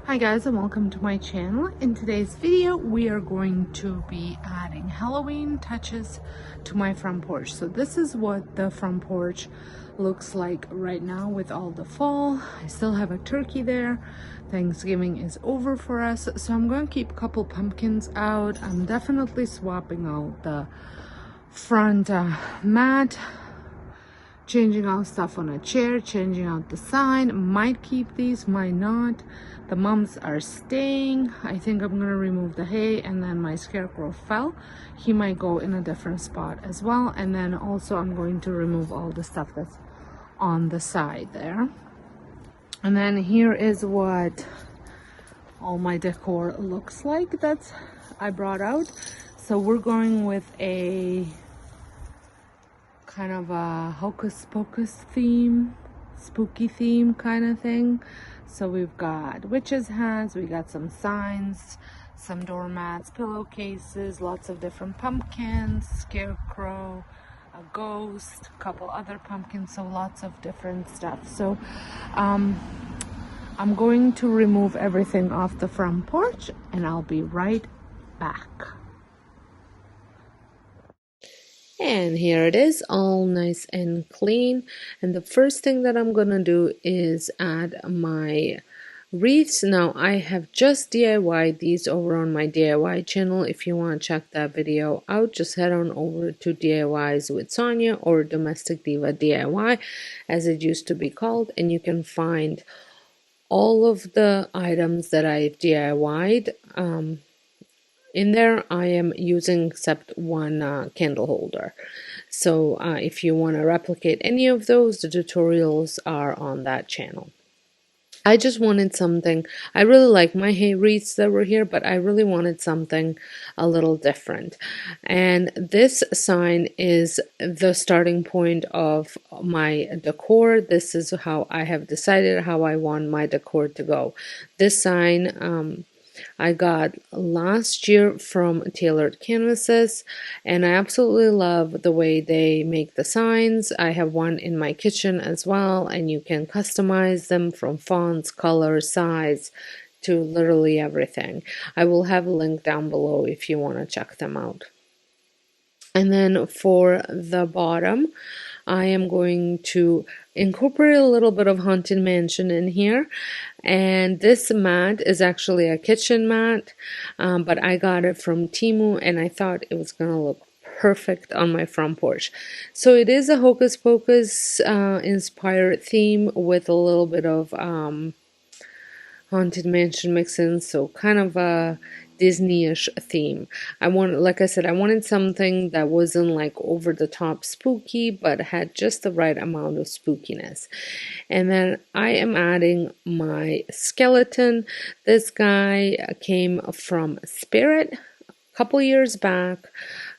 Hi guys, and welcome to my channel. In today's video we are going to be adding Halloween touches to my front porch. So this is what the front porch looks like right now with all the fall. I still have a turkey there. Thanksgiving is over for us, so I'm going to keep a couple pumpkins out. I'm definitely swapping out the front mat, changing out stuff on a chair, changing out the sign. Might keep these, might not. The mums are staying. I think I'm gonna remove the hay, and then my scarecrow fell. He might go in a different spot as well. And then also I'm going to remove all the stuff that's on the side there. And then here is what all my decor looks like that's I brought out. So we're going with a kind of a hocus pocus theme, spooky theme kind of thing. So we've got witches' hats, we got some signs, some doormats, pillowcases, lots of different pumpkins, scarecrow, a ghost, a couple other pumpkins, so lots of different stuff. So I'm going to remove everything off the front porch and I'll be right back. And here it is, all nice and clean. And the first thing that I'm gonna do is add my wreaths. Now I have just DIY'd these over on my DIY channel. If you want to check that video out, just head on over to DIYs with Sonja or Domestic Diva DIY as it used to be called, and you can find all of the items that I've DIY'd. In there, I am using except one candle holder. So if you want to replicate any of those, the tutorials are on that channel. I just wanted something, I really like my hay wreaths that were here, but I really wanted something a little different. And this sign is the starting point of my decor. This is how I have decided how I want my decor to go. This sign, I got last year from Tailored Canvases, and I absolutely love the way they make the signs. I have one in my kitchen as well, and you can customize them from fonts, color, size to literally everything. I will have a link down below if you want to check them out. And then for the bottom, I am going to incorporate a little bit of Haunted Mansion in here. And this mat is actually a kitchen mat, but I got it from Temu and I thought it was going to look perfect on my front porch. So it is a Hocus Pocus inspired theme with a little bit of Haunted Mansion mix in, so kind of a Disney-ish theme. Like I said, I wanted something that wasn't like over the top spooky, but had just the right amount of spookiness. And then I am adding my skeleton. This guy came from Spirit a couple years back.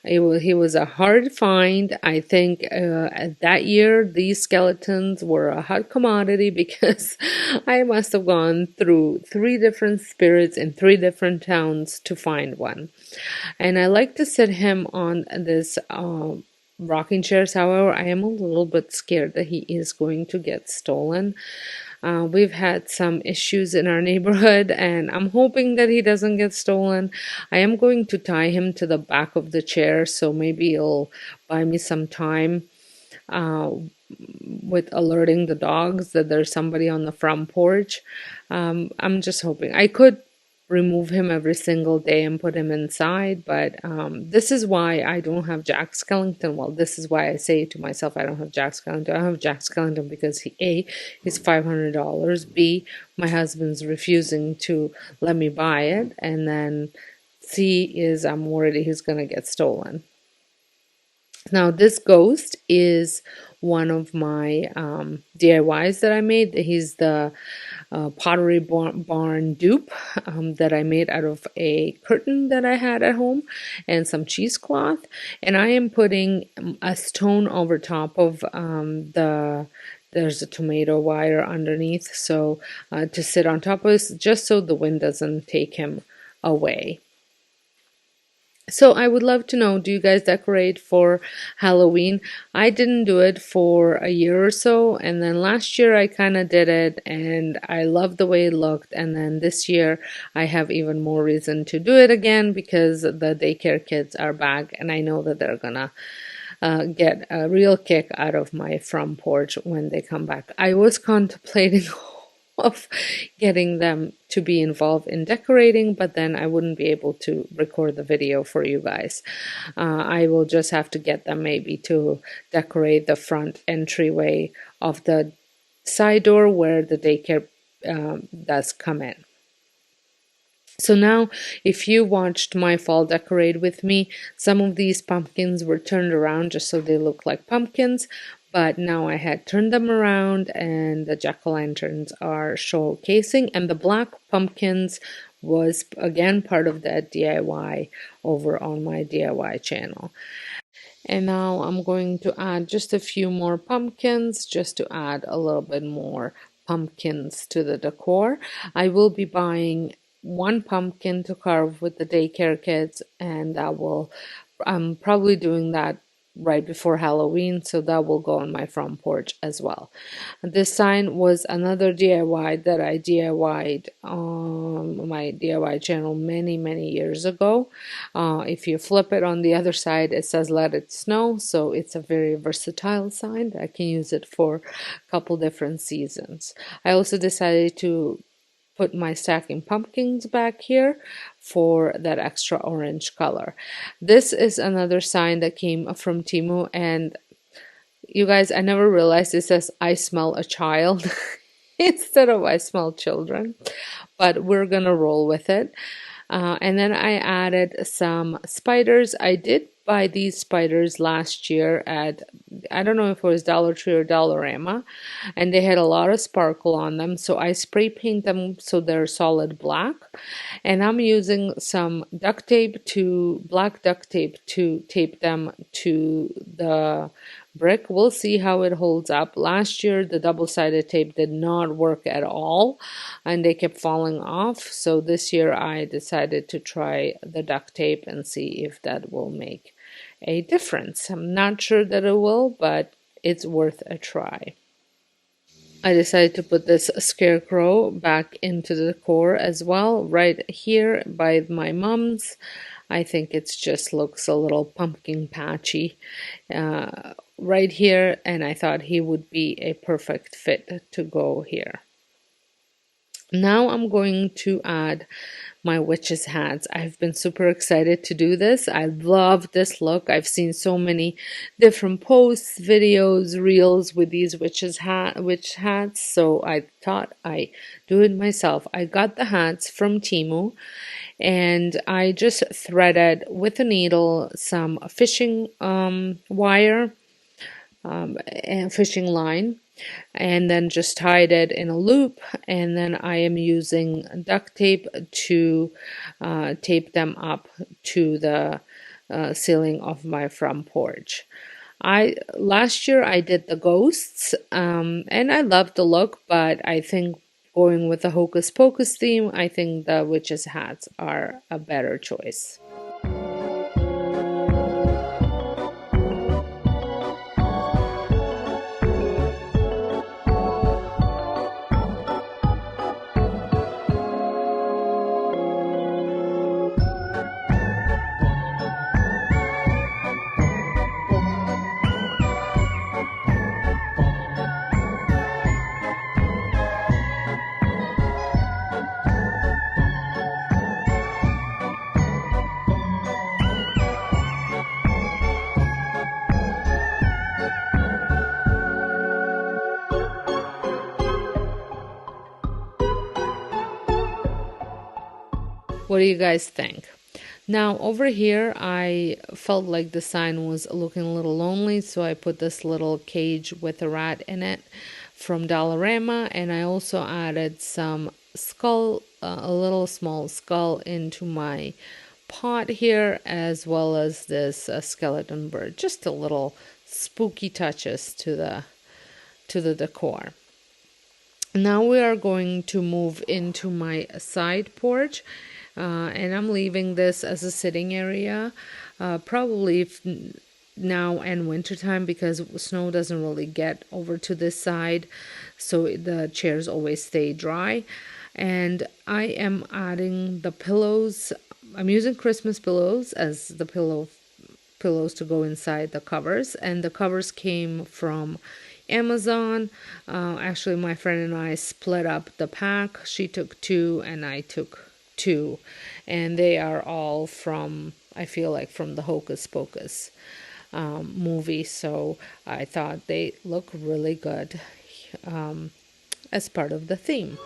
He was a hard find. I think that year these skeletons were a hot commodity because I must have gone through 3 different spirits in 3 different towns to find one. And I like to sit him on this rocking chairs. However, I am a little bit scared that he is going to get stolen. We've had some issues in our neighborhood, and I'm hoping that he doesn't get stolen. I am going to tie him to the back of the chair, so maybe it'll buy me some time with alerting the dogs that there's somebody on the front porch. I'm just hoping. I could remove him every single day and put him inside, but this is why I don't have Jack Skellington. Well, this is why I say to myself I don't have Jack Skellington. I don't have Jack Skellington because A, he's $500, B, my husband's refusing to let me buy it, and then C is I'm worried he's gonna get stolen. Now, this ghost is one of my DIYs that I made. He's the Pottery Barn dupe that I made out of a curtain that I had at home and some cheesecloth. And I am putting a stone over top of there's a tomato wire underneath, so to sit on top of this, just so the wind doesn't take him away. So I would love to know, do you guys decorate for Halloween? I didn't do it for a year or so, and then last year I kind of did it and I loved the way it looked, and then this year I have even more reason to do it again because the daycare kids are back and I know that they're gonna get a real kick out of my front porch when they come back. I was contemplating of getting them to be involved in decorating, but then I wouldn't be able to record the video for you guys. I will just have to get them maybe to decorate the front entryway of the side door where the daycare does come in. So now, if you watched my fall decorate with me, some of these pumpkins were turned around just so they look like pumpkins, but now I had turned them around and the jack-o'-lanterns are showcasing, and the black pumpkins was again part of that DIY over on my DIY channel. And now I'm going to add just a few more pumpkins just to add a little bit more pumpkins to the decor. I will be buying one pumpkin to carve with the daycare kids, and I'm probably doing that right before Halloween, so that will go on my front porch as well. This sign was another DIY that I DIY'd on my DIY channel many years ago. If you flip it on the other side, it says "Let It Snow," so it's a very versatile sign. I can use it for a couple different seasons. I also decided to put my stacking pumpkins back here for that extra orange color. This is another sign that came from Temu, and you guys, I never realized it says "I smell a child" instead of "I smell children," but we're gonna roll with it. And then I added some spiders. I did buy these spiders last year at, I don't know if it was Dollar Tree or Dollarama, and they had a lot of sparkle on them. So I spray paint them so they're solid black. And I'm using some black duct tape to tape them to the brick. We'll see how it holds up. Last year the double-sided tape did not work at all and they kept falling off, so this year I decided to try the duct tape and see if that will make a difference. I'm not sure that it will, but it's worth a try. I decided to put this scarecrow back into the decor as well, right here by my mom's. I think it just looks a little pumpkin patchy right here, and I thought he would be a perfect fit to go here. Now I'm going to add my witch's hats. I've been super excited to do this. I love this look. I've seen so many different posts, videos, reels with these witch hats, so I thought I'd do it myself. I got the hats from Temu, and I just threaded with a needle some fishing wire and fishing line, and then just tied it in a loop, and then I am using duct tape to tape them up to the ceiling of my front porch. Last year I did the ghosts, and I loved the look, but I think going with the Hocus Pocus theme, I think the witches' hats are a better choice. What do you guys think? Now over here, I felt like the sign was looking a little lonely, so I put this little cage with a rat in it from Dollarama, and I also added some skull, a little small skull into my pot here, as well as this skeleton bird. Just a little spooky touches to the decor. Now we are going to move into my side porch, and I'm leaving this as a sitting area, probably now and winter time, because snow doesn't really get over to this side, so the chairs always stay dry. And I am adding the pillows. I'm using Christmas pillows as the pillows to go inside the covers, and the covers came from Amazon. Actually, my friend and I split up the pack. She took 2 and I took 2, and they are all from, I feel like, from the Hocus Pocus movie, so I thought they look really good as part of the theme.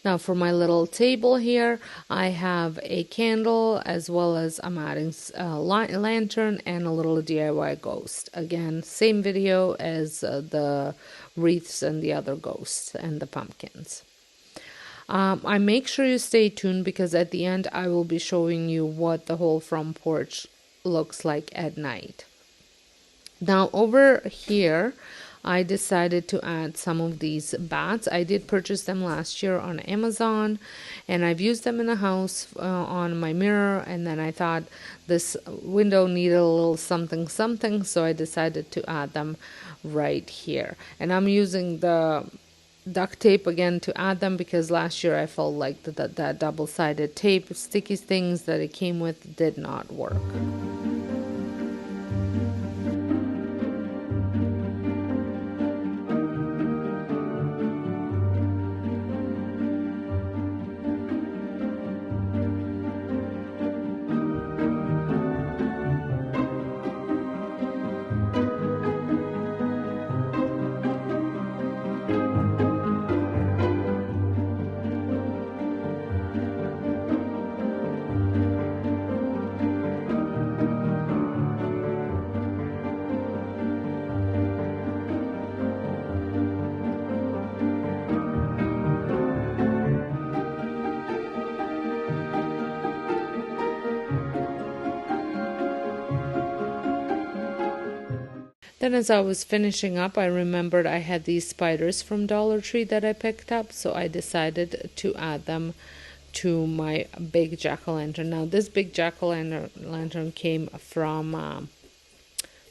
Now for my little table here, I have a candle, as well as I'm adding a lantern and a little DIY ghost. Again, same video as the wreaths and the other ghosts and the pumpkins. I make sure you stay tuned, because at the end I will be showing you what the whole front porch looks like at night. Now over here, I decided to add some of these bats. I did purchase them last year on Amazon, and I've used them in the house on my mirror, and then I thought this window needed a little something, so I decided to add them right here. And I'm using the duct tape again to add them, because last year I felt like that double-sided tape, sticky things that it came with, did not work. Then as I was finishing up, I remembered I had these spiders from Dollar Tree that I picked up, so I decided to add them to my big jack-o'-lantern. Now this big jack-o'-lantern came from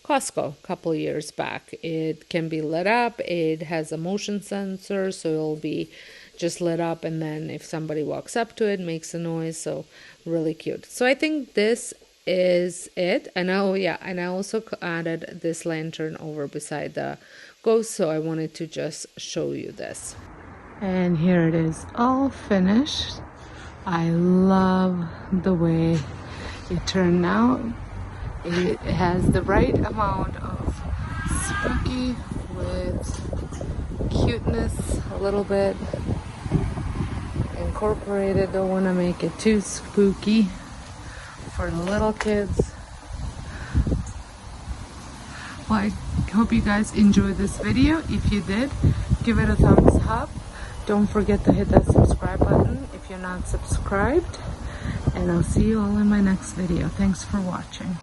Costco a couple years back. It can be lit up, it has a motion sensor, so it'll be just lit up, and then if somebody walks up to it, makes a noise. So really cute. So I think this is it. And oh yeah, and I also added this lantern over beside the ghost, so I wanted to just show you this. And here it is, all finished. I love the way it turned out. It has the right amount of spooky with cuteness, a little bit incorporated. Don't want to make it too spooky for the little kids. Well, I hope you guys enjoyed this video. If you did, give it a thumbs up. Don't forget to hit that subscribe button if you're not subscribed. And I'll see you all in my next video. Thanks for watching.